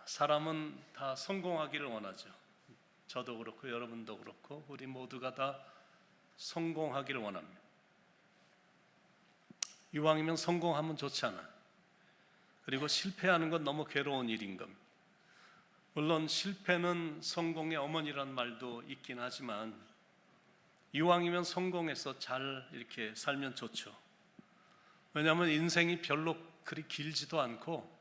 사람은 다 성공하기를 원하죠. 저도 그렇고 여러분도 그렇고 우리 모두가 다 성공하기를 원합니다. 이왕이면 성공하면 좋잖아. 그리고 실패하는 건 너무 괴로운 일인 겁니다. 물론 실패는 성공의 어머니란 말도 있긴 하지만 이왕이면 성공해서 잘 이렇게 살면 좋죠. 왜냐하면 인생이 별로 그리 길지도 않고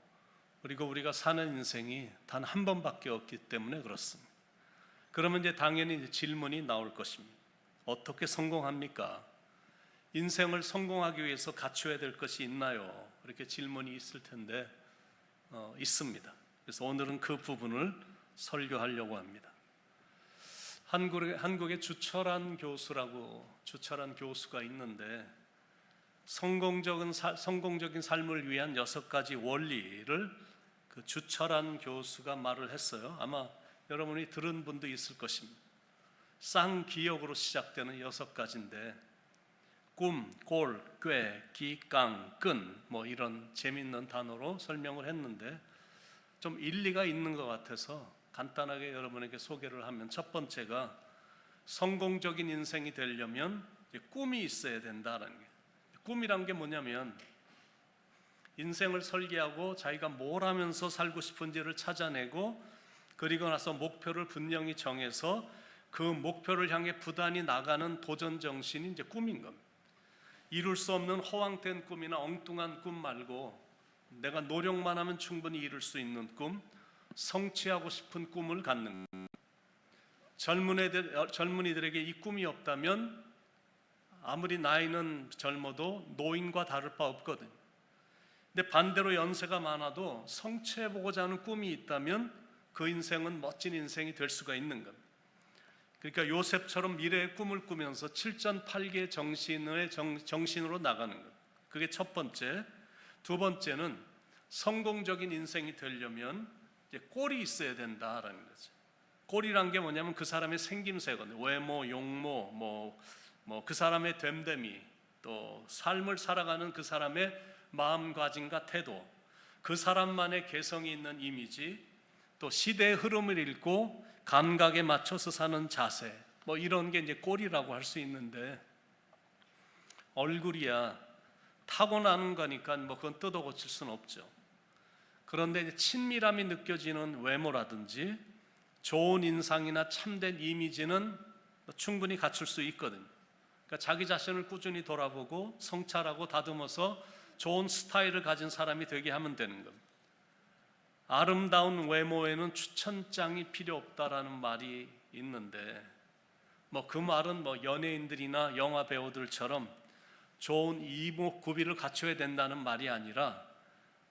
그리고 우리가 사는 인생이 단 한 번밖에 없기 때문에 그렇습니다. 그러면 이제 당연히 질문이 나올 것입니다. 어떻게 성공합니까? 인생을 성공하기 위해서 갖춰야 될 것이 있나요? 이렇게 질문이 있을 텐데 있습니다. 그래서 오늘은 그 부분을 설교하려고 합니다. 한국의 주철한 교수가 있는데 성공적인 삶을 위한 6가지 원리를 그 주철한 교수가 말을 했어요. 아마 여러분이 들은 분도 있을 것입니다. 쌍기역으로 시작되는 6가지인데 꿈, 골, 꾀, 기, 깡, 끈 이런 재미있는 단어로 설명을 했는데 좀 일리가 있는 것 같아서 간단하게 여러분에게 소개를 하면 첫 번째가 성공적인 인생이 되려면 꿈이 있어야 된다는 게, 꿈이란 게 뭐냐면 인생을 설계하고 자기가 뭘 하면서 살고 싶은지를 찾아내고 그리고 나서 목표를 분명히 정해서 그 목표를 향해 부단히 나가는 도전 정신이 이제 꿈인 겁니다. 이룰 수 없는 허황된 꿈이나 엉뚱한 꿈 말고 내가 노력만 하면 충분히 이룰 수 있는 꿈, 성취하고 싶은 꿈을 갖는 겁니다. 젊은이들에게 이 꿈이 없다면 아무리 나이는 젊어도 노인과 다를 바 없거든요. 근데 반대로 연세가 많아도 성취해보고자 하는 꿈이 있다면 그 인생은 멋진 인생이 될 수가 있는 겁니다. 그러니까 요셉처럼 미래의 꿈을 꾸면서 7전8개 정신으로 나가는 것. 그게 첫 번째. 두 번째는 성공적인 인생이 되려면 이제 꼴이 있어야 된다라는 거죠. 꼴이란 게 뭐냐면 그 사람의 생김새거든요. 외모, 용모, 그 사람의 됨됨이, 또 삶을 살아가는 그 사람의 마음가짐과 태도, 그 사람만의 개성이 있는 이미지, 또 시대의 흐름을 읽고 감각에 맞춰서 사는 자세, 이런 게 이제 꼴이라고 할 수 있는데 얼굴이야 타고나는 거니까 그건 뜯어 고칠 수는 없죠. 그런데 이제 친밀함이 느껴지는 외모라든지 좋은 인상이나 참된 이미지는 충분히 갖출 수 있거든요. 그러니까 자기 자신을 꾸준히 돌아보고 성찰하고 다듬어서 좋은 스타일을 가진 사람이 되게 하면 되는 겁니다. 아름다운 외모에는 추천장이 필요 없다라는 말이 있는데 그 말은 연예인들이나 영화 배우들처럼 좋은 이목구비를 갖춰야 된다는 말이 아니라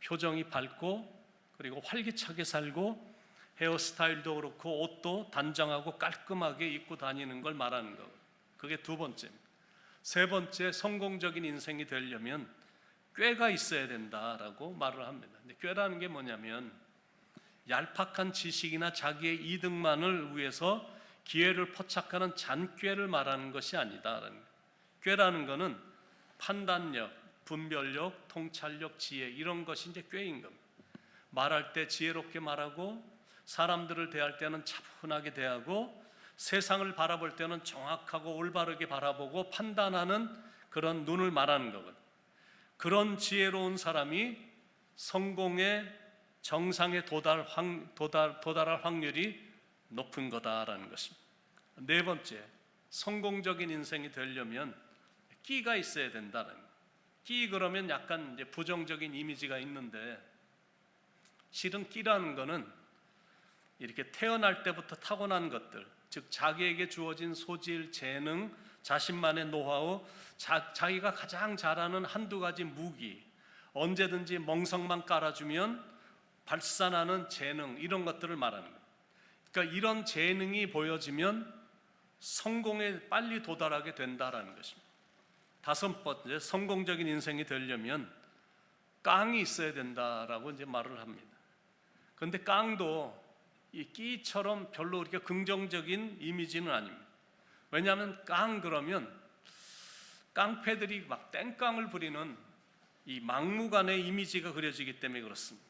표정이 밝고 그리고 활기차게 살고 헤어스타일도 그렇고 옷도 단정하고 깔끔하게 입고 다니는 걸 말하는 거예요. 그게 두 번째입니다. 세 번째, 성공적인 인생이 되려면 꾀가 있어야 된다라고 말을 합니다. 근데 꾀라는 게 뭐냐면 얄팍한 지식이나 자기의 이득만을 위해서 기회를 포착하는 잔꾀를 말하는 것이 아니다라는 거예요. 꾀라는 것은 판단력, 분별력, 통찰력, 지혜 이런 것이 이제 꾀인 겁니다. 말할 때 지혜롭게 말하고 사람들을 대할 때는 차분하게 대하고 세상을 바라볼 때는 정확하고 올바르게 바라보고 판단하는 그런 눈을 말하는 거거든요. 그런 지혜로운 사람이 성공의 정상에 도달할 확률이 높은 거다라는 것입니다. 네 번째, 성공적인 인생이 되려면 끼가 있어야 된다는 거예요. 끼 그러면 약간 이제 부정적인 이미지가 있는데 실은 끼라는 거는 이렇게 태어날 때부터 타고난 것들, 즉 자기에게 주어진 소질, 재능, 자신만의 노하우, 자기가 가장 잘하는 한두 가지 무기, 언제든지 멍석만 깔아주면 발산하는 재능 이런 것들을 말하는 거예요. 그러니까 이런 재능이 보여지면 성공에 빨리 도달하게 된다라는 것입니다. 다섯 번째, 성공적인 인생이 되려면 깡이 있어야 된다라고 이제 말을 합니다. 그런데 깡도 이 끼처럼 별로 그렇게 긍정적인 이미지는 아닙니다. 왜냐하면 깡 그러면 깡패들이 막 땡깡을 부리는 이 막무가내 이미지가 그려지기 때문에 그렇습니다.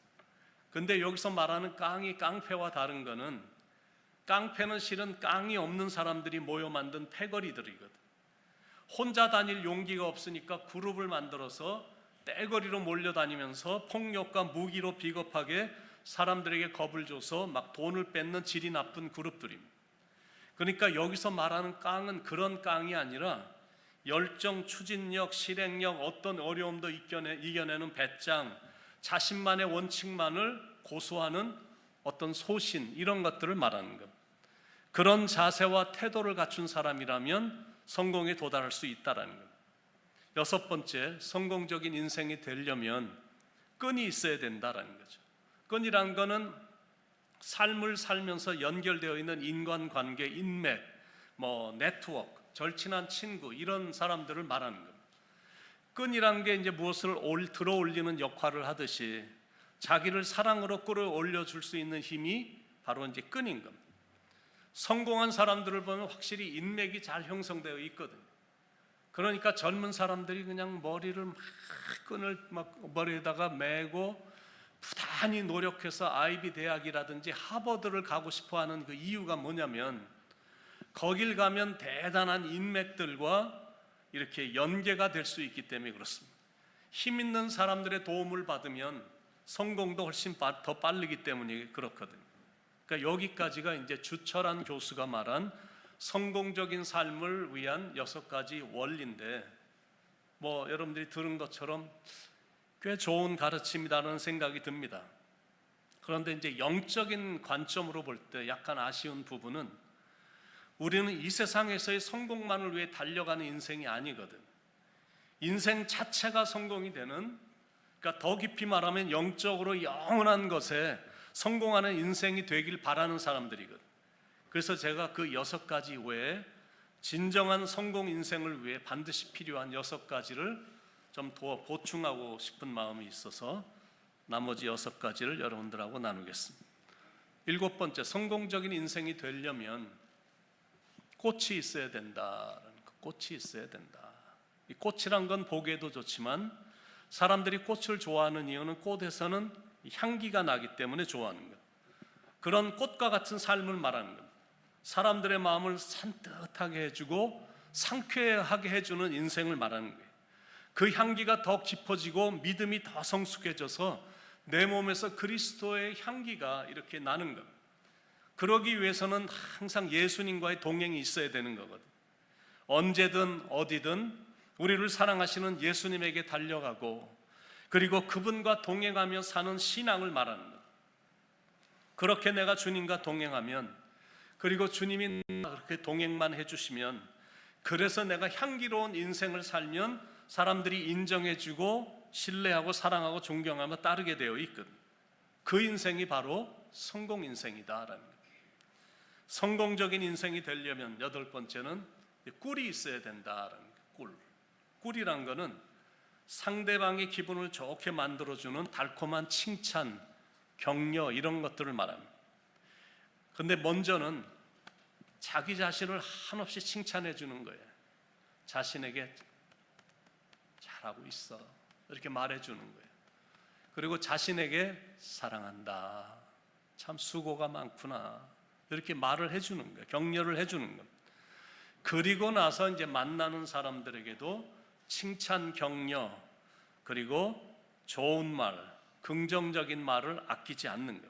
근데 여기서 말하는 깡이 깡패와 다른 거는, 깡패는 실은 깡이 없는 사람들이 모여 만든 패거리들이거든. 혼자 다닐 용기가 없으니까 그룹을 만들어서 떼거리로 몰려다니면서 폭력과 무기로 비겁하게 사람들에게 겁을 줘서 막 돈을 뺏는 질이 나쁜 그룹들입니다. 그러니까 여기서 말하는 깡은 그런 깡이 아니라 열정, 추진력, 실행력, 어떤 어려움도 이겨내는 배짱, 자신만의 원칙만을 고수하는 어떤 소신, 이런 것들을 말하는 것. 그런 자세와 태도를 갖춘 사람이라면 성공에 도달할 수 있다라는 것. 여섯 번째, 성공적인 인생이 되려면 끈이 있어야 된다라는 거죠. 끈이란 거는 삶을 살면서 연결되어 있는 인간관계, 인맥, 네트워크, 절친한 친구, 이런 사람들을 말하는 겁니다. 끈이란 게 이제 무엇을 들어올리는 역할을 하듯이 자기를 사랑으로 끌어올려 줄 수 있는 힘이 바로 이제 끈인 겁니다. 성공한 사람들을 보면 확실히 인맥이 잘 형성되어 있거든요. 그러니까 젊은 사람들이 그냥 머리를 끈을 머리에다가 메고 부단히 노력해서 아이비 대학이라든지 하버드를 가고 싶어하는 그 이유가 뭐냐면, 거길 가면 대단한 인맥들과 이렇게 연계가 될 수 있기 때문에 그렇습니다. 힘 있는 사람들의 도움을 받으면 성공도 훨씬 더 빠르기 때문에 그렇거든요. 그러니까 여기까지가 이제 주철한 교수가 말한 성공적인 삶을 위한 6가지 원리인데, 여러분들이 들은 것처럼 꽤 좋은 가르침이라는 생각이 듭니다. 그런데 이제 영적인 관점으로 볼 때 약간 아쉬운 부분은, 우리는 이 세상에서의 성공만을 위해 달려가는 인생이 아니거든. 인생 자체가 성공이 되는, 그러니까 더 깊이 말하면 영적으로 영원한 것에 성공하는 인생이 되길 바라는 사람들이거든. 그래서 제가 그 6가지 외에 진정한 성공 인생을 위해 반드시 필요한 6가지를 좀 더 보충하고 싶은 마음이 있어서 나머지 6가지를 여러분들하고 나누겠습니다. 7번째, 성공적인 인생이 되려면 꽃이 있어야 된다라는 거. 꽃이 있어야 된다. 이 꽃이란 건 보기에도 좋지만 사람들이 꽃을 좋아하는 이유는 꽃에서는 향기가 나기 때문에 좋아하는 것. 그런 꽃과 같은 삶을 말하는 것. 사람들의 마음을 산뜻하게 해주고 상쾌하게 해주는 인생을 말하는 거예요. 그 향기가 더 깊어지고 믿음이 더 성숙해져서 내 몸에서 그리스도의 향기가 이렇게 나는 것. 그러기 위해서는 항상 예수님과의 동행이 있어야 되는 거거든. 언제든 어디든 우리를 사랑하시는 예수님에게 달려가고, 그리고 그분과 동행하며 사는 신앙을 말하는 것. 그렇게 내가 주님과 동행하면, 그리고 주님이 그렇게 동행만 해주시면, 그래서 내가 향기로운 인생을 살면 사람들이 인정해주고 신뢰하고 사랑하고 존경하며 따르게 되어 있거든. 그 인생이 바로 성공 인생이다라는 거예요. 성공적인 인생이 되려면 8번째는 꿀이 있어야 된다라는 거예요. 꿀이란 거는 상대방의 기분을 좋게 만들어주는 달콤한 칭찬, 격려, 이런 것들을 말합니다. 근데 먼저는 자기 자신을 한없이 칭찬해 주는 거예요. 자신에게 잘하고 있어, 이렇게 말해 주는 거예요. 그리고 자신에게 사랑한다, 참 수고가 많구나, 이렇게 말을 해 주는 거예요. 격려를 해 주는 거예요. 그리고 나서 이제 만나는 사람들에게도 칭찬, 격려, 그리고 좋은 말, 긍정적인 말을 아끼지 않는 것.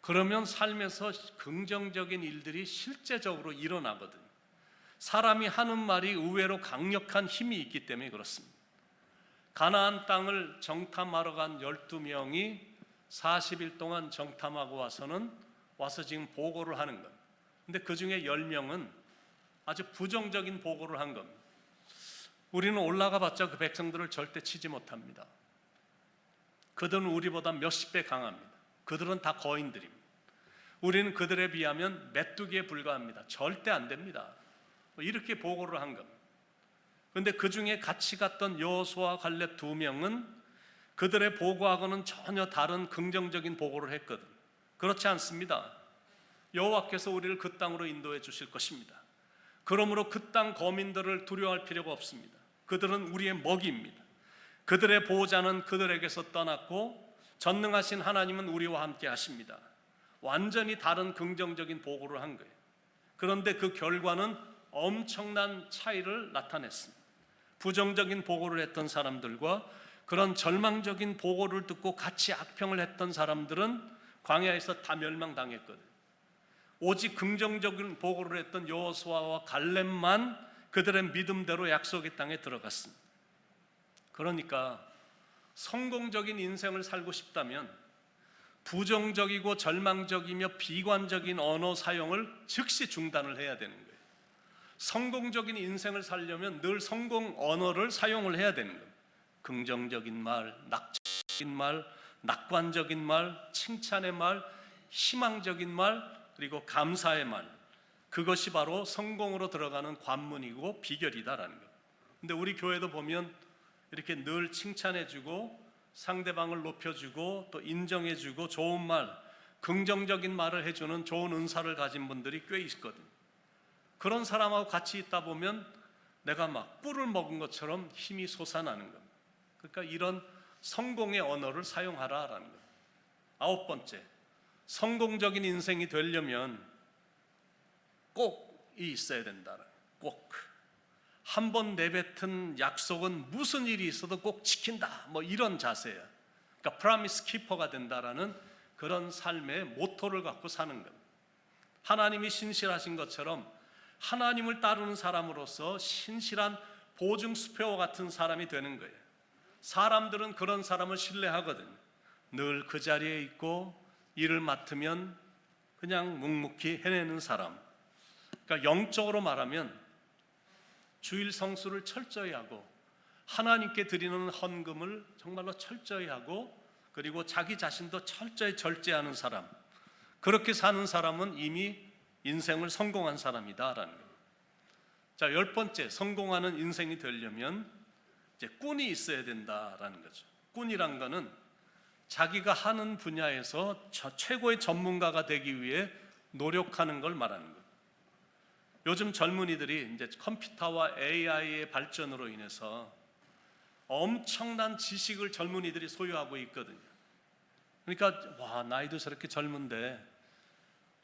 그러면 삶에서 긍정적인 일들이 실제적으로 일어나거든. 사람이 하는 말이 의외로 강력한 힘이 있기 때문에 그렇습니다. 가나안 땅을 정탐하러 간 12명이 40일 동안 정탐하고 와서 지금 보고를 하는 것. 근데 그 중에 10명은 아주 부정적인 보고를 한 겁니다. 우리는 올라가 봤자 그 백성들을 절대 치지 못합니다. 그들은 우리보다 몇십 배 강합니다. 그들은 다 거인들입니다. 우리는 그들에 비하면 메뚜기에 불과합니다. 절대 안 됩니다. 이렇게 보고를 한 겁니다. 그런데 그 중에 같이 갔던 여호수아와 갈렙 2명은 그들의 보고하고는 전혀 다른 긍정적인 보고를 했거든. 그렇지 않습니다. 여호와께서 우리를 그 땅으로 인도해 주실 것입니다. 그러므로 그 땅 거민들을 두려워할 필요가 없습니다. 그들은 우리의 먹이입니다. 그들의 보호자는 그들에게서 떠났고 전능하신 하나님은 우리와 함께 하십니다. 완전히 다른 긍정적인 보고를 한 거예요. 그런데 그 결과는 엄청난 차이를 나타냈습니다. 부정적인 보고를 했던 사람들과 그런 절망적인 보고를 듣고 같이 악평을 했던 사람들은 광야에서 다 멸망당했거든요. 오직 긍정적인 보고를 했던 여호수아와 갈렙만 그들의 믿음대로 약속의 땅에 들어갔습니다. 그러니까 성공적인 인생을 살고 싶다면 부정적이고 절망적이며 비관적인 언어 사용을 즉시 중단을 해야 되는 거예요. 성공적인 인생을 살려면 늘 성공 언어를 사용을 해야 되는 거예요. 긍정적인 말, 낙천적인 말, 낙관적인 말, 칭찬의 말, 희망적인 말, 그리고 감사의 말. 그것이 바로 성공으로 들어가는 관문이고 비결이다라는 거예요. 근데 우리 교회도 보면 이렇게 늘 칭찬해주고 상대방을 높여주고 또 인정해주고 좋은 말, 긍정적인 말을 해주는 좋은 은사를 가진 분들이 꽤 있거든요. 그런 사람하고 같이 있다 보면 내가 막 꿀을 먹은 것처럼 힘이 솟아나는 겁니다. 그러니까 이런 성공의 언어를 사용하라라는 거예요. 9번째, 성공적인 인생이 되려면 꼭이 있어야 된다. 꼭. 한 번 내뱉은 약속은 무슨 일이 있어도 꼭 지킨다. 뭐 이런 자세야. 그러니까 프라미스 키퍼가 된다라는 그런 삶의 모토를 갖고 사는 겁니다. 하나님이 신실하신 것처럼 하나님을 따르는 사람으로서 신실한 보증수표와 같은 사람이 되는 거예요. 사람들은 그런 사람을 신뢰하거든요. 늘 그 자리에 있고 일을 맡으면 그냥 묵묵히 해내는 사람. 그러니까 영적으로 말하면 주일 성수를 철저히 하고 하나님께 드리는 헌금을 정말로 철저히 하고 그리고 자기 자신도 철저히 절제하는 사람. 그렇게 사는 사람은 이미 인생을 성공한 사람이다라는 거예요. 자, 10번째, 성공하는 인생이 되려면 이제 꾼이 있어야 된다라는 거죠. 꾼이란 거는 자기가 하는 분야에서 최고의 전문가가 되기 위해 노력하는 걸 말하는 거예요. 요즘 젊은이들이 이제 컴퓨터와 AI의 발전으로 인해서 엄청난 지식을 젊은이들이 소유하고 있거든요. 그러니까 와, 나이도 저렇게 젊은데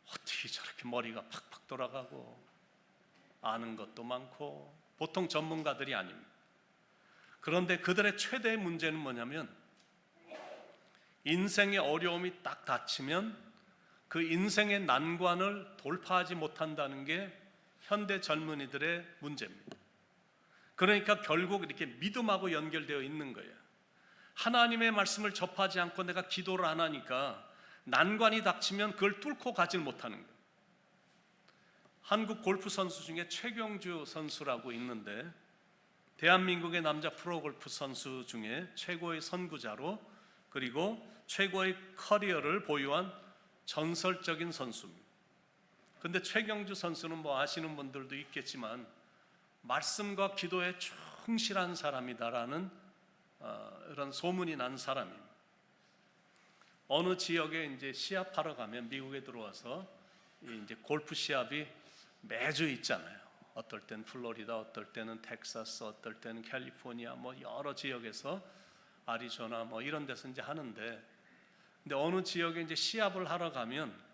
어떻게 저렇게 머리가 팍팍 돌아가고 아는 것도 많고 보통 전문가들이 아닙니다. 그런데 그들의 최대의 문제는 뭐냐면 인생의 어려움이 딱 닥치면 그 인생의 난관을 돌파하지 못한다는 게 현대 젊은이들의 문제입니다. 그러니까 결국 이렇게 믿음하고 연결되어 있는 거예요. 하나님의 말씀을 접하지 않고 내가 기도를 안 하니까 난관이 닥치면 그걸 뚫고 가지 못하는 거예요. 한국 골프 선수 중에 최경주 선수라고 있는데 대한민국의 남자 프로골프 선수 중에 최고의 선구자로 그리고 최고의 커리어를 보유한 전설적인 선수입니다. 근데 최경주 선수는 뭐 아시는 분들도 있겠지만 말씀과 기도에 충실한 사람이다라는 이런 소문이 난 사람입니다. 어느 지역에 이제 시합하러 가면 미국에 들어와서 이제 골프 시합이 매주 있잖아요. 어떨 땐 플로리다, 어떨 때는 텍사스, 어떨 때는 캘리포니아, 뭐 여러 지역에서 아리조나 뭐 이런 데서 이제 하는데, 근데 어느 지역에 이제 시합을 하러 가면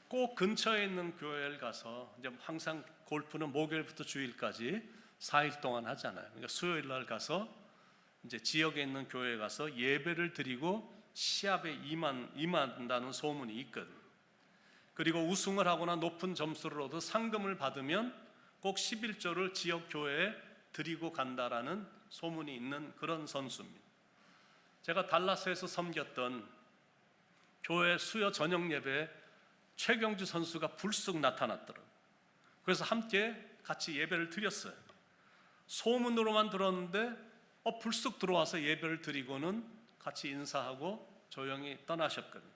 꼭 근처에 있는 교회를 가서 이제 항상 골프는 목요일부터 주일까지 4일 동안 하잖아요. 그러니까 수요일 날 가서 이제 지역에 있는 교회에 가서 예배를 드리고 시합에 임한다는 소문이 있거든요. 그리고 우승을 하거나 높은 점수를 얻어 상금을 받으면 꼭 11조를 지역 교회에 드리고 간다라는 소문이 있는 그런 선수입니다. 제가 달라스에서 섬겼던 교회 수요 저녁 예배에 최경주 선수가 불쑥 나타났더라고요. 그래서 함께 같이 예배를 드렸어요. 소문으로만 들었는데 불쑥 들어와서 예배를 드리고는 같이 인사하고 조용히 떠나셨거든요.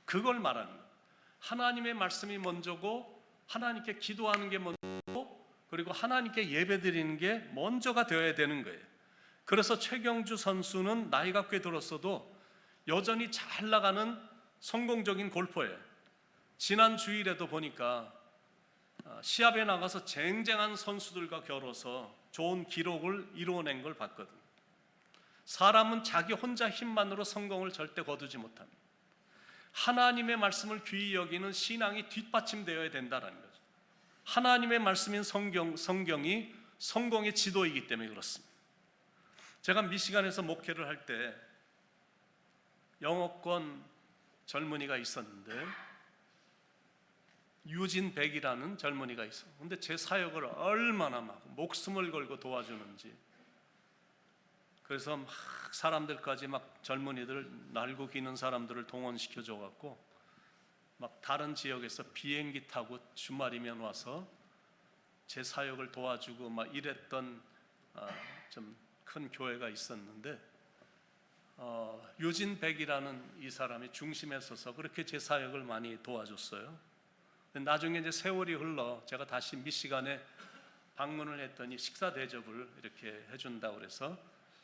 그걸 말하는 거예요. 하나님의 말씀이 먼저고 하나님께 기도하는 게 먼저고 그리고 하나님께 예배 드리는 게 먼저가 되어야 되는 거예요. 그래서 최경주 선수는 나이가 꽤 들었어도 여전히 잘 나가는 성공적인 골퍼예요. 지난 주일에도 보니까 시합에 나가서 쟁쟁한 선수들과 겨뤄서 좋은 기록을 이루어낸 걸 봤거든요. 사람은 자기 혼자 힘만으로 성공을 절대 거두지 못합니다. 하나님의 말씀을 귀히 여기는 신앙이 뒷받침되어야 된다는 거죠. 하나님의 말씀인 성경이 성공의 지도이기 때문에 그렇습니다. 제가 미시간에서 목회를 할 때 영어권 젊은이가 있었는데 유진 백이라는 젊은이가 있어요. 근데 제 사역을 얼마나 막 목숨을 걸고 도와주는지. 그래서 막 사람들까지 막 젊은이들 날고 기는 사람들을 동원시켜 줘 갖고 막 다른 지역에서 비행기 타고 주말이면 와서 제 사역을 도와주고 막 이랬던 좀 큰 교회가 있었는데 유진 백이라는 이 사람이 중심에 서서 그렇게 제 사역을 많이 도와줬어요. 나중에 이제 세월이 흘러 제가 다시 미시간에 방문을 했더니 식사 대접을 이렇게 해준다고 그래서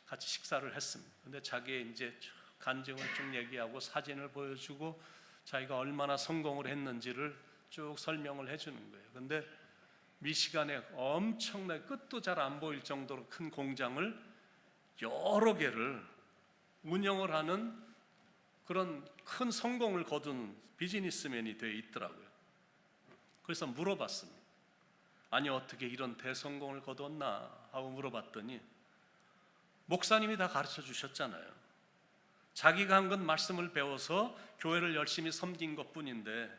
같이 식사를 했습니다. 근데 자기의 이제 간증을 쭉 얘기하고 사진을 보여주고 자기가 얼마나 성공을 했는지를 쭉 설명을 해주는 거예요. 근데 미시간에 엄청나게 끝도 잘 안 보일 정도로 큰 공장을 여러 개를 운영을 하는 그런 큰 성공을 거둔 비즈니스맨이 되어 있더라고요. 그래서 물어봤습니다. 아니 어떻게 이런 대성공을 거뒀나 하고 물어봤더니 목사님이 다 가르쳐 주셨잖아요. 자기가 한 건 말씀을 배워서 교회를 열심히 섬긴 것뿐인데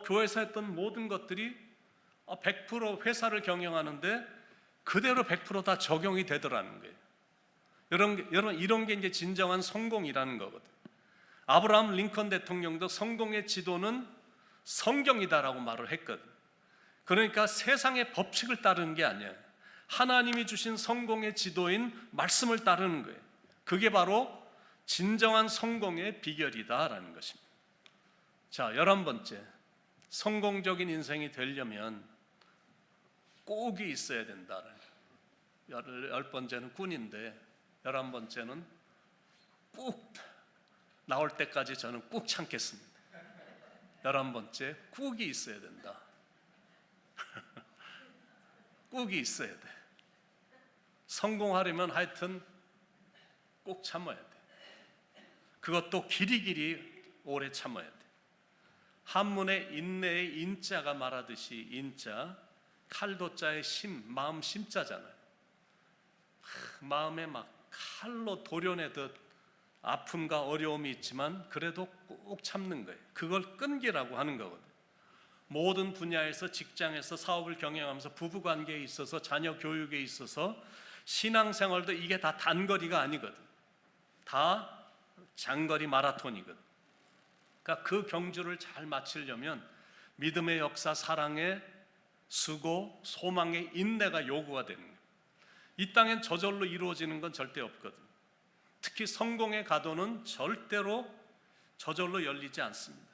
교회에서 했던 모든 것들이 100% 회사를 경영하는데 그대로 100% 다 적용이 되더라는 거예요. 이런 게 이제 진정한 성공이라는 거거든. 아브라함 링컨 대통령도 성공의 지도는 성경이다라고 말을 했거든. 그러니까 세상의 법칙을 따르는 게 아니야. 하나님이 주신 성공의 지도인 말씀을 따르는 거예요. 그게 바로 진정한 성공의 비결이다라는 것입니다. 자, 11번째. 성공적인 인생이 되려면 꼭이 있어야 된다는 거예요. 10번째는 꾼인데 11번째는 꾹 나올 때까지 저는 꾹 참겠습니다. 11번째, 꾹이 있어야 된다. 꾹이 있어야 돼. 성공하려면 하여튼 꼭 참아야 돼. 그것도 길이길이 오래 참아야 돼. 한문에 인내의 인자가 말하듯이 인자, 칼도자의 심, 마음 심자잖아요. 마음에 막 칼로 도려내듯 아픔과 어려움이 있지만 그래도 꼭 참는 거예요. 그걸 끈기라고 하는 거거든요. 모든 분야에서 직장에서 사업을 경영하면서 부부관계에 있어서 자녀 교육에 있어서 신앙생활도 이게 다 단거리가 아니거든. 다 장거리 마라톤이거든. 그러니까 그 경주를 잘 마치려면 믿음의 역사, 사랑의 수고, 소망의 인내가 요구가 되는 거예요. 이 땅엔 저절로 이루어지는 건 절대 없거든. 특히 성공의 가도는 절대로 저절로 열리지 않습니다.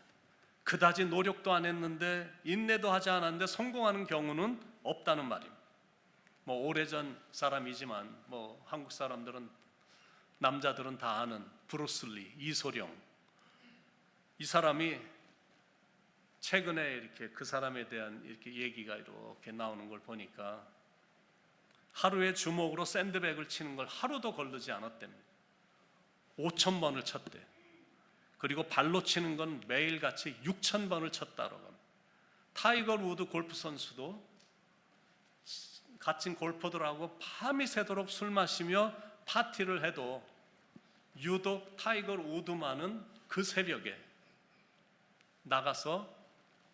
그다지 노력도 안 했는데 인내도 하지 않았는데 성공하는 경우는 없다는 말입니다. 오래전 사람이지만 한국 사람들은 남자들은 다 아는 브루슬리, 이소룡. 이 사람이 최근에 이렇게 그 사람에 대한 이렇게 얘기가 이렇게 나오는 걸 보니까 하루에 주먹으로 샌드백을 치는 걸 하루도 거르지 않았답니다. 5,000번을 쳤대. 그리고 발로 치는 건 매일같이 6,000번을 쳤다고 합니다. 타이거 우드 골프 선수도 갇힌 골퍼들하고 밤이 새도록 술 마시며 파티를 해도 유독 타이거 우드만은 그 새벽에 나가서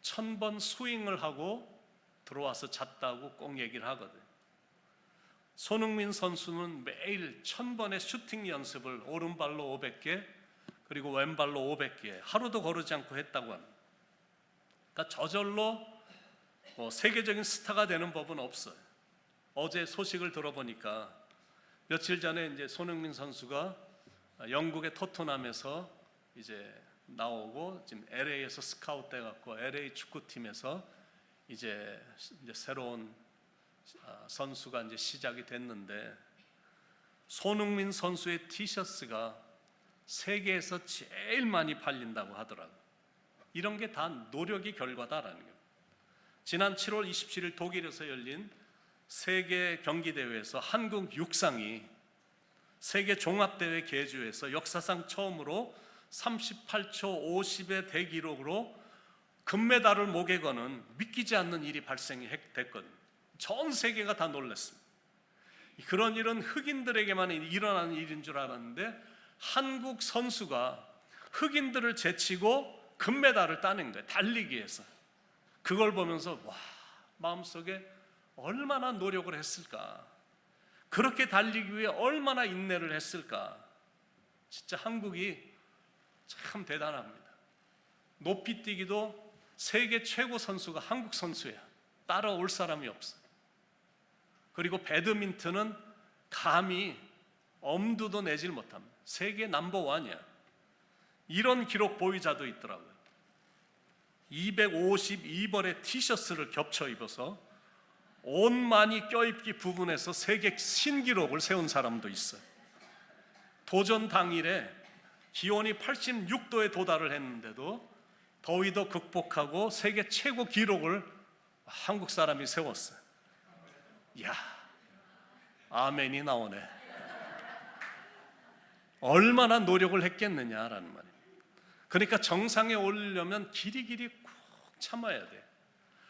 1,000번 스윙을 하고 들어와서 잤다고 꼭 얘기를 하거든. 손흥민 선수는 매일 1,000번의 슈팅 연습을 오른발로 500개 그리고 왼발로 500개 하루도 거르지 않고 했다고 합니다. 그러니까 저절로 세계적인 스타가 되는 법은 없어요. 어제 소식을 들어보니까 며칠 전에 이제 손흥민 선수가 영국의 토트넘에서 이제 나오고 지금 LA에서 스카우트 돼갖고 LA 축구팀에서 이제 새로운 선수가 이제 시작이 됐는데 손흥민 선수의 티셔츠가 세계에서 제일 많이 팔린다고 하더라고요. 이런 게 다 노력의 결과다라는 거예요. 지난 7월 27일 독일에서 열린 세계 경기대회에서 한국 육상이 세계 종합대회 계주에서 역사상 처음으로 38초 50의 대기록으로 금메달을 목에 거는 믿기지 않는 일이 발생이 됐거든요. 전 세계가 다 놀랐습니다. 그런 일은 흑인들에게만 일어나는 일인 줄 알았는데 한국 선수가 흑인들을 제치고 금메달을 따낸 거예요. 달리기에서. 그걸 보면서 와, 마음속에 얼마나 노력을 했을까, 그렇게 달리기 위해 얼마나 인내를 했을까. 진짜 한국이 참 대단합니다. 높이뛰기도 세계 최고 선수가 한국 선수야. 따라올 사람이 없어. 그리고 배드민턴은 감히 엄두도 내질 못합니다. 세계 넘버원이야. 이런 기록 보유자도 있더라고요. 252벌의 티셔츠를 겹쳐 입어서 옷만이 껴입기 부분에서 세계 신기록을 세운 사람도 있어요. 도전 당일에 기온이 86도에 도달을 했는데도 더위도 극복하고 세계 최고 기록을 한국 사람이 세웠어요. 이야, 아멘이 나오네. 얼마나 노력을 했겠느냐라는 말이에요. 그러니까 정상에 오르려면 길이 꾹 참아야 돼.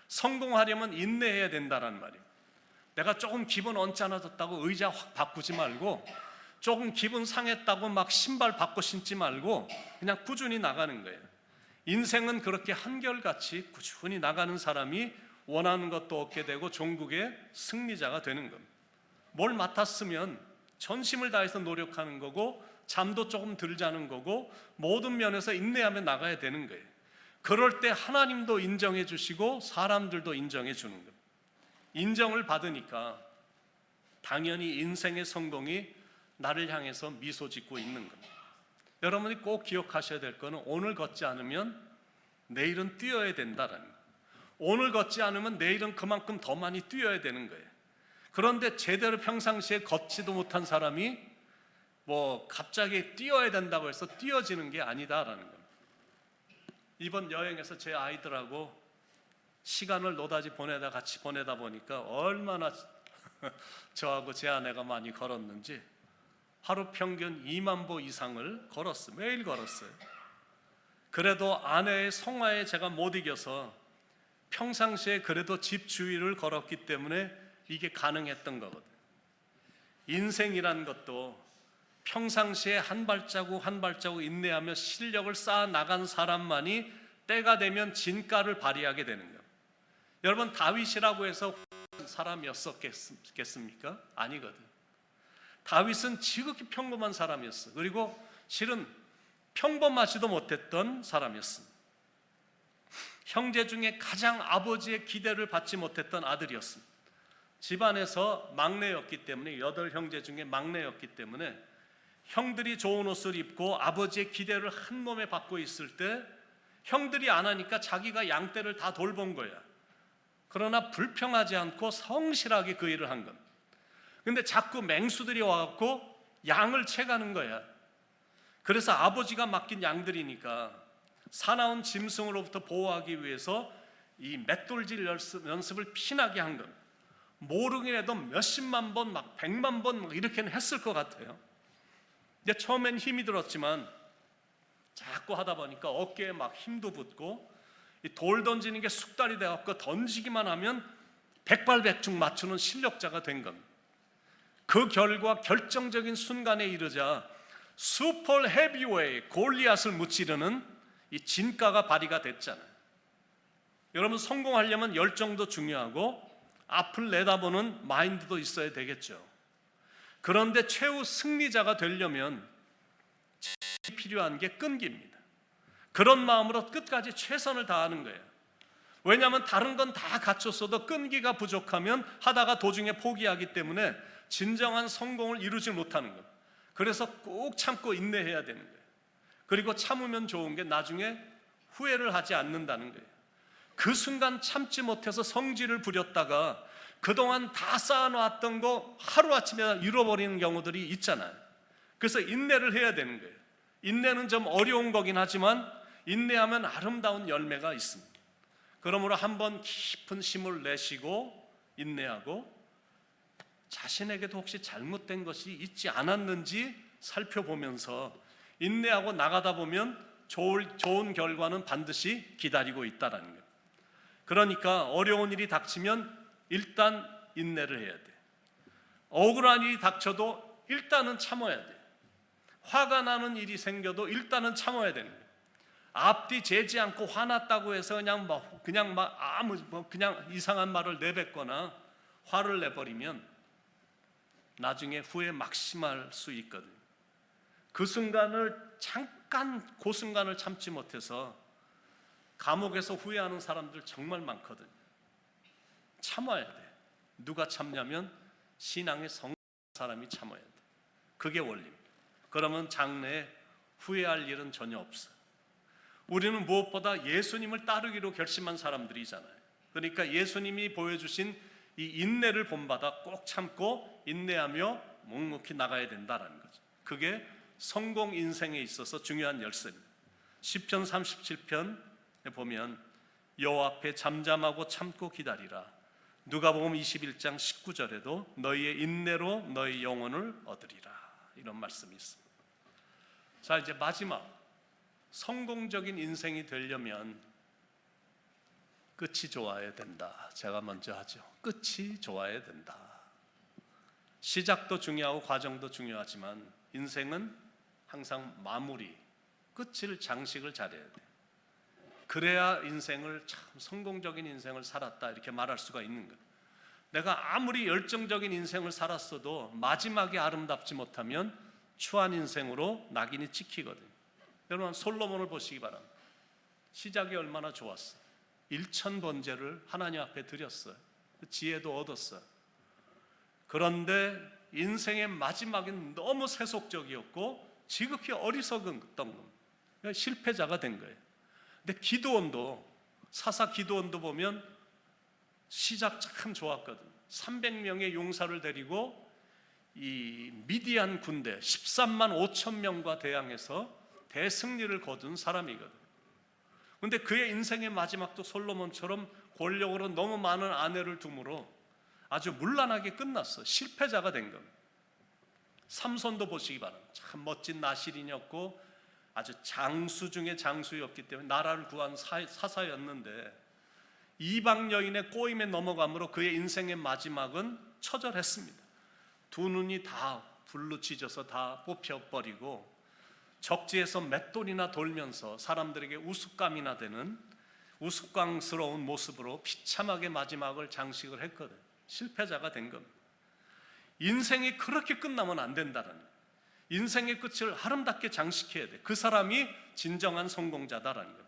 성공하려면 인내해야 된다는 말이에요. 내가 조금 기분 언짢아졌다고 의자 확 바꾸지 말고, 조금 기분 상했다고 막 신발 바꿔 신지 말고 그냥 꾸준히 나가는 거예요. 인생은 그렇게 한결같이 꾸준히 나가는 사람이 원하는 것도 얻게 되고 종국의 승리자가 되는 겁니다. 뭘 맡았으면 전심을 다해서 노력하는 거고, 잠도 조금 덜 자는 거고, 모든 면에서 인내하며 나가야 되는 거예요. 그럴 때 하나님도 인정해 주시고 사람들도 인정해 주는 겁니다. 인정을 받으니까 당연히 인생의 성공이 나를 향해서 미소 짓고 있는 겁니다. 여러분이 꼭 기억하셔야 될 거는 오늘 걷지 않으면 내일은 뛰어야 된다는 거예요. 오늘 걷지 않으면 내일은 그만큼 더 많이 뛰어야 되는 거예요. 그런데 제대로 평상시에 걷지도 못한 사람이 갑자기 뛰어야 된다고 해서 뛰어지는 게 아니다라는 겁니다. 이번 여행에서 제 아이들하고 시간을 노다지 같이 보내다 보니까 얼마나 저하고 제 아내가 많이 걸었는지 하루 평균 2만 보 이상을 걸었어요. 매일 걸었어요. 그래도 아내의 성화에 제가 못 이겨서 평상시에 그래도 집 주위를 걸었기 때문에 이게 가능했던 거거든요. 인생이란 것도 평상시에 한 발자국 한 발자국 인내하며 실력을 쌓아 나간 사람만이 때가 되면 진가를 발휘하게 되는 거예요. 여러분, 다윗이라고 해서 사람이었겠습니까? 아니거든. 다윗은 지극히 평범한 사람이었어. 그리고 실은 평범하지도 못했던 사람이었습니다. 형제 중에 가장 아버지의 기대를 받지 못했던 아들이었습니다. 집안에서 막내였기 때문에, 8형제 중에 막내였기 때문에 형들이 좋은 옷을 입고 아버지의 기대를 한 몸에 받고 있을 때 형들이 안 하니까 자기가 양떼를 다 돌본 거야. 그러나 불평하지 않고 성실하게 그 일을 한 겁니다. 근데 자꾸 맹수들이 와갖고 양을 채가는 거야. 그래서 아버지가 맡긴 양들이니까 사나운 짐승으로부터 보호하기 위해서 이 맷돌질 연습을 피나게 한 겁니다. 모르긴 도 몇십만 번, 막 100만 번 이렇게는 했을 것 같아요. 근데 처음엔 힘이 들었지만 자꾸 하다 보니까 어깨에 막 힘도 붙고, 이 돌 던지는 게 숙달이 돼갖고 던지기만 하면 백발백중 맞추는 실력자가 된 겁니다. 그 결과 결정적인 순간에 이르자 슈퍼 헤비웨이 골리앗을 무찌르는 이 진가가 발휘가 됐잖아요. 여러분, 성공하려면 열정도 중요하고 앞을 내다보는 마인드도 있어야 되겠죠. 그런데 최후 승리자가 되려면 필요한 게 끈기입니다. 그런 마음으로 끝까지 최선을 다하는 거예요. 왜냐하면 다른 건 다 갖췄어도 끈기가 부족하면 하다가 도중에 포기하기 때문에 진정한 성공을 이루지 못하는 겁니다. 그래서 꼭 참고 인내해야 되는 거예요. 그리고 참으면 좋은 게 나중에 후회를 하지 않는다는 거예요. 그 순간 참지 못해서 성질을 부렸다가 그동안 다 쌓아놓았던 거 하루아침에 잃어버리는 경우들이 있잖아요. 그래서 인내를 해야 되는 거예요. 인내는 좀 어려운 거긴 하지만 인내하면 아름다운 열매가 있습니다. 그러므로 한번 깊은 힘을 내쉬고 인내하고 자신에게도 혹시 잘못된 것이 있지 않았는지 살펴보면서 인내하고 나가다 보면 좋은 결과는 반드시 기다리고 있다는 거예요. 그러니까 어려운 일이 닥치면 일단 인내를 해야 돼. 억울한 일이 닥쳐도 일단은 참아야 돼. 화가 나는 일이 생겨도 일단은 참아야 되는 거예요. 앞뒤 재지 않고 화났다고 해서 그냥 이상한 말을 내뱉거나 화를 내버리면 나중에 후회 막심할 수 있거든요. 그 순간을 그 순간을 참지 못해서 감옥에서 후회하는 사람들 정말 많거든요. 참아야 돼. 누가 참냐면 신앙의 성공한 사람이 참아야 돼. 그게 원리입니다. 그러면 장래에 후회할 일은 전혀 없어요. 우리는 무엇보다 예수님을 따르기로 결심한 사람들이잖아요. 그러니까 예수님이 보여주신 이 인내를 본받아 꼭 참고 인내하며 묵묵히 나가야 된다는 거죠. 그게 성공 인생에 있어서 중요한 열쇠입니다. 시편 37편에 보면 여호와 앞에 잠잠하고 참고 기다리라. 누가복음 21장 19절에도 너희의 인내로 너희 영혼을 얻으리라, 이런 말씀이 있습니다. 자, 이제 마지막, 성공적인 인생이 되려면 끝이 좋아야 된다. 제가 먼저 하죠. 끝이 좋아야 된다. 시작도 중요하고 과정도 중요하지만 인생은 항상 마무리, 끝을 장식을 잘해야 돼. 그래야 인생을 참 성공적인 인생을 살았다 이렇게 말할 수가 있는 거예요. 내가 아무리 열정적인 인생을 살았어도 마지막이 아름답지 못하면 추한 인생으로 낙인이 찍히거든요. 여러분, 솔로몬을 보시기 바랍니다. 시작이 얼마나 좋았어요. 1000번제를 하나님 앞에 드렸어요. 지혜도 얻었어요. 그런데 인생의 마지막은 너무 세속적이었고 지극히 어리석은 겁니다. 실패자가 된 거예요. 근데 사사 기드온도 보면 시작 참 좋았거든요. 300명의 용사를 데리고 이 미디안 군대 13만 5천 명과 대항해서 대승리를 거둔 사람이거든요. 그런데 그의 인생의 마지막도 솔로몬처럼 권력으로 너무 많은 아내를 둠으로 아주 문란하게 끝났어. 실패자가 된 겁니다. 삼손도 보시기 바랍니다. 참 멋진 나실인이었고 아주 장수 중에 장수였기 때문에 나라를 구한 사사였는데 이방 여인의 꼬임에 넘어감으로 그의 인생의 마지막은 처절했습니다. 두 눈이 다 불로 찢어서 다 뽑혀버리고 적지에서 맷돌이나 돌면서 사람들에게 우스감이나 되는 우스꽝스러운 모습으로 비참하게 마지막을 장식을 했거든요. 실패자가 된 겁니다. 인생이 그렇게 끝나면 안 된다는 거예요. 인생의 끝을 아름답게 장식해야 돼. 그 사람이 진정한 성공자다라는 거예요.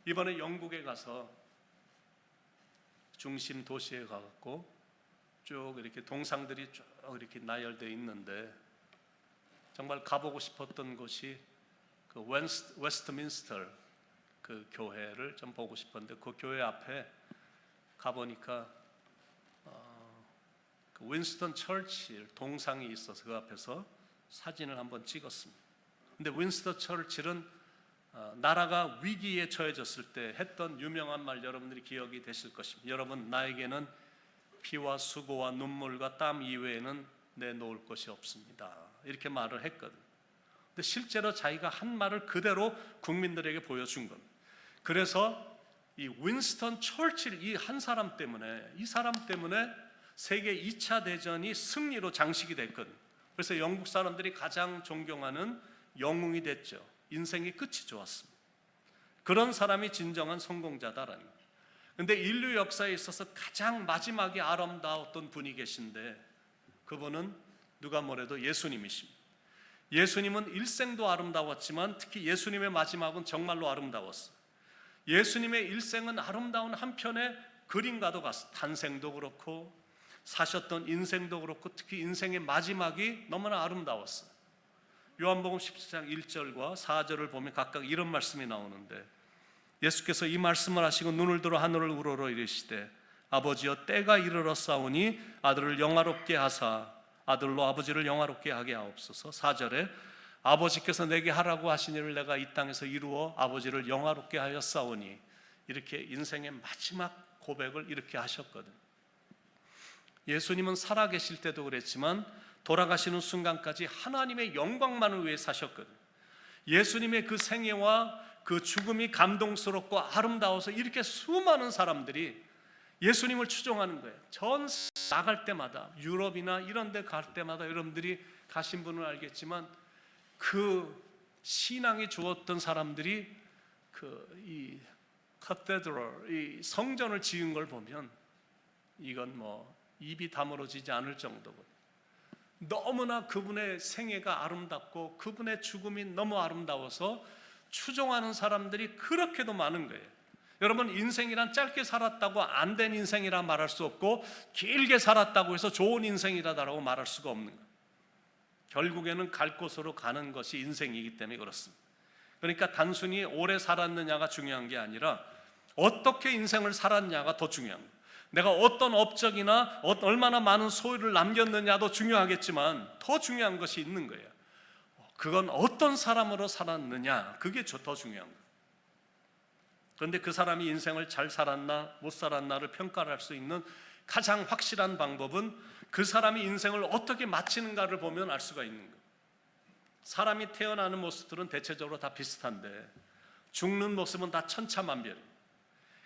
이번에 영국에 가서 중심 도시에 가갖고 쭉 이렇게 동상들이 쭉 이렇게 나열되어 있는데 정말 가보고 싶었던 곳이 그 웨스트민스터 그 교회를 좀 보고 싶었는데 그 교회 앞에 가보니까 그 윈스턴 처칠 동상이 있어서 그 앞에서 사진을 한번 찍었습니다. 근데 윈스턴 처칠은 나라가 위기에 처해졌을 때 했던 유명한 말 여러분들이 기억이 되실 것입니다. 여러분, 나에게는 피와 수고와 눈물과 땀 이외에는 내놓을 것이 없습니다. 이렇게 말을 했거든요. 근데 실제로 자기가 한 말을 그대로 국민들에게 보여준 겁니다. 그래서 이 윈스턴 처칠 이 사람 때문에 세계 2차 대전이 승리로 장식이 됐거든요. 그래서 영국 사람들이 가장 존경하는 영웅이 됐죠. 인생의 끝이 좋았습니다. 그런 사람이 진정한 성공자다라는 거예요. 그런데 인류 역사에 있어서 가장 마지막에 아름다웠던 분이 계신데 그분은 누가 뭐래도 예수님이십니다. 예수님은 일생도 아름다웠지만 특히 예수님의 마지막은 정말로 아름다웠어요. 예수님의 일생은 아름다운 한편의 그림과도 같습니다. 탄생도 그렇고 사셨던 인생도 그렇고 특히 인생의 마지막이 너무나 아름다웠어요. 요한복음 17장 1절과 4절을 보면 각각 이런 말씀이 나오는데 예수께서 이 말씀을 하시고 눈을 들어 하늘을 우러러 이르시되 아버지여 때가 이르렀사오니 아들을 영화롭게 하사 아들로 아버지를 영화롭게 하게 하옵소서. 4절에 아버지께서 내게 하라고 하신 일을 내가 이 땅에서 이루어 아버지를 영화롭게 하였사오니, 4절에 아버지께서 내게 하라고 하신 일을 내가 이 땅에서 이루어 아버지를 영화롭게 하였사오니, 이렇게 인생의 마지막 고백을 이렇게 하셨거든. 그런데 인류 역사에 있어서 가장 마지막에 아름다웠던 분이 계신데 그분은 누가 뭐래도 예수님이십니다. 예수님의 일생도 아름다웠지만 특히 예수님의 마지막은 정말로 아름다웠어요. 예수님은 살아계실 때도 그랬지만 돌아가시는 순간까지 하나님의 영광만을 위해 사셨거든요. 예수님의 그 생애와 그 죽음이 감동스럽고 아름다워서 이렇게 수많은 사람들이 예수님을 추종하는 거예요. 전 나갈 때마다, 유럽이나 이런 데 갈 때마다, 여러분들이 가신 분은 알겠지만 그 신앙이 주었던 사람들이 이 카테드럴, 이 성전을 지은 걸 보면 이건 뭐 입이 다물어지지 않을 정도고, 너무나 그분의 생애가 아름답고 그분의 죽음이 너무 아름다워서 추종하는 사람들이 그렇게도 많은 거예요. 여러분, 인생이란 짧게 살았다고 안 된 인생이라 말할 수 없고, 길게 살았다고 해서 좋은 인생이라고 말할 수가 없는 거예요. 결국에는 갈 곳으로 가는 것이 인생이기 때문에 그렇습니다. 그러니까 단순히 오래 살았느냐가 중요한 게 아니라 어떻게 인생을 살았냐가 더 중요한 거예요. 내가 어떤 업적이나 얼마나 많은 소유를 남겼느냐도 중요하겠지만 더 중요한 것이 있는 거예요. 그건 어떤 사람으로 살았느냐, 그게 더 중요한 거예요. 그런데 그 사람이 인생을 잘 살았나 못 살았나를 평가를 할 수 있는 가장 확실한 방법은 그 사람이 인생을 어떻게 마치는가를 보면 알 수가 있는 거예요. 사람이 태어나는 모습들은 대체적으로 다 비슷한데 죽는 모습은 다 천차만별이에요.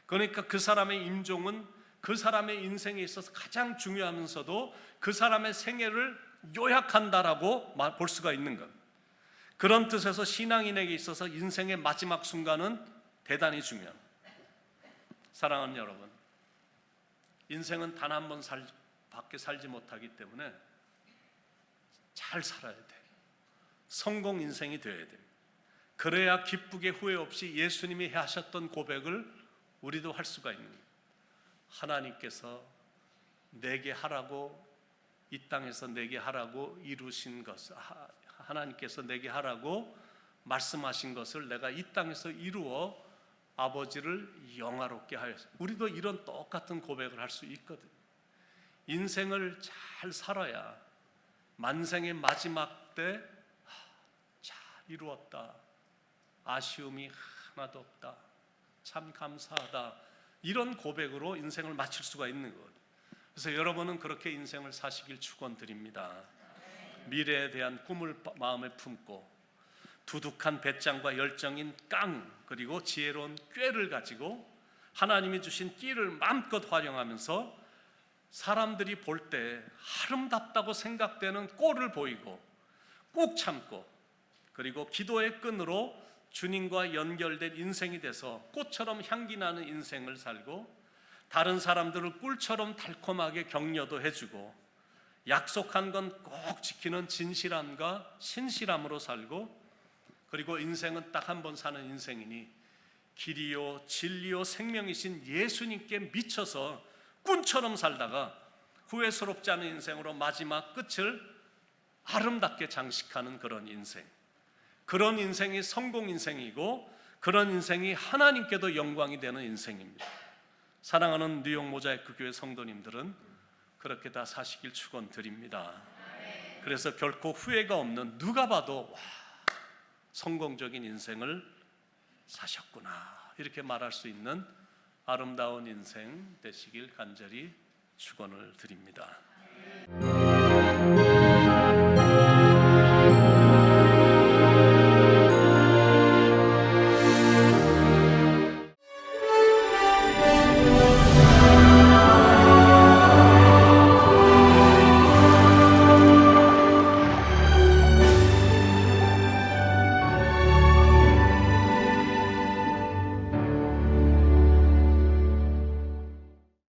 그러니까 그 사람의 임종은 그 사람의 인생에 있어서 가장 중요하면서도 그 사람의 생애를 요약한다라고 볼 수가 있는 것. 그런 뜻에서 신앙인에게 있어서 인생의 마지막 순간은 대단히 중요합니다. 사랑하는 여러분, 인생은 단 한 번 밖에 살지 못하기 때문에 잘 살아야 돼요. 성공 인생이 되어야 됩니다. 그래야 기쁘게 후회 없이 예수님이 하셨던 고백을 우리도 할 수가 있는 거예요. 하나님께서 내게 하라고, 이 땅에서 내게 하라고 이루신 것을, 하나님께서 내게 하라고 말씀하신 것을 내가 이 땅에서 이루어 아버지를 영화롭게 하였어요. 우리도 이런 똑같은 고백을 할 수 있거든요. 인생을 잘 살아야 만생의 마지막 때 잘 이루었다, 아쉬움이 하나도 없다, 참 감사하다, 이런 고백으로 인생을 마칠 수가 있는 것. 그래서 여러분은 그렇게 인생을 사시길 축원드립니다. 미래에 대한 꿈을 마음에 품고 두둑한 배짱과 열정인 깡, 그리고 지혜로운 꾀를 가지고 하나님이 주신 끼를 마음껏 활용하면서 사람들이 볼 때 아름답다고 생각되는 꼴을 보이고 꾹 참고, 그리고 기도의 끈으로 주님과 연결된 인생이 돼서 꽃처럼 향기 나는 인생을 살고, 다른 사람들을 꿀처럼 달콤하게 격려도 해주고, 약속한 건 꼭 지키는 진실함과 신실함으로 살고, 그리고 인생은 딱 한 번 사는 인생이니 길이요 진리요 생명이신 예수님께 미쳐서 꾼처럼 살다가 후회스럽지 않은 인생으로 마지막 끝을 아름답게 장식하는 그런 인생, 그런 인생이 성공 인생이고 그런 인생이 하나님께도 영광이 되는 인생입니다. 사랑하는 뉴욕 모자이크 교회 성도님들은 그렇게 다 사시길 축원드립니다. 그래서 결코 후회가 없는, 누가 봐도 와, 성공적인 인생을 사셨구나, 이렇게 말할 수 있는 아름다운 인생 되시길 간절히 축원을 드립니다.